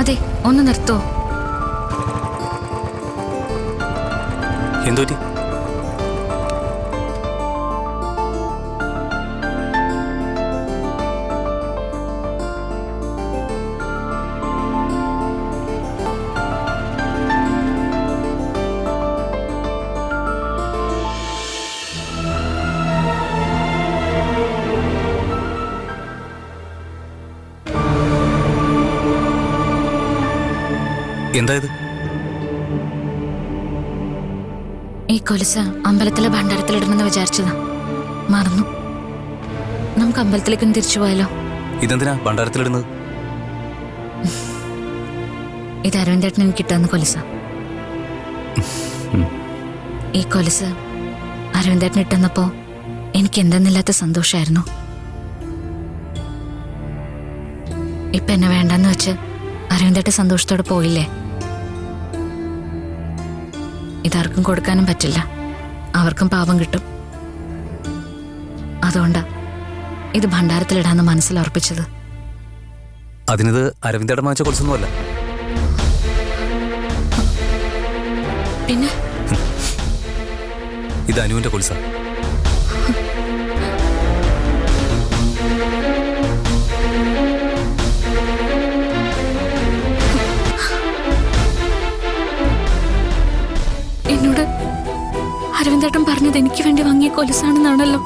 അതെ, ഒന്ന് നിർത്തോ? എന്തുപറ്റി? എന്തായത്? ഈ കൊലുസ് അമ്പലത്തിലെ ഭണ്ഡാരത്തിലിടണമെന്ന് വിചാരിച്ചതാ, മറന്നു. നമുക്ക് അമ്പലത്തിലേക്കൊന്ന് തിരിച്ചു പോയാലോ? ഇതെന്തിനാ ഭണ്ഡാരത്തിലിടുന്നത്? ഇത് അരവിന്ദേട്ടൻ എനിക്ക് കിട്ടാവുന്ന കൊലുസ. ഈ കൊലുസ് അരവിന്ദേട്ടൻ ഇട്ടെന്നപ്പോ എനിക്ക് എന്തെന്നില്ലാത്ത സന്തോഷായിരുന്നു. ഇപ്പൊ എന്നെ വേണ്ടെന്ന് വെച്ച് അരവിന്ദേട്ടൻ സന്തോഷത്തോടെ പോയില്ലേ? ഇതാർക്കും കൊടുക്കാനും പറ്റില്ല, അവർക്കും പാപം കിട്ടും. അതുകൊണ്ടാ ഇത് ഭണ്ഡാരത്തിലിടാന്ന് മനസ്സിൽ ഉറപ്പിച്ചത്. അതിനിത് അരവിന്ദേട്ടൻ വാങ്ങിച്ച കൊലുസൊന്നുമല്ല. പിന്നെ ഇത് അനുവിന്റെ കൊലുസ. എന്നോട് അരവിന്ദേട്ടൻ പറഞ്ഞത് എനിക്ക് വേണ്ടി വാങ്ങിയ കൊലുസാണെന്നാണല്ലോ.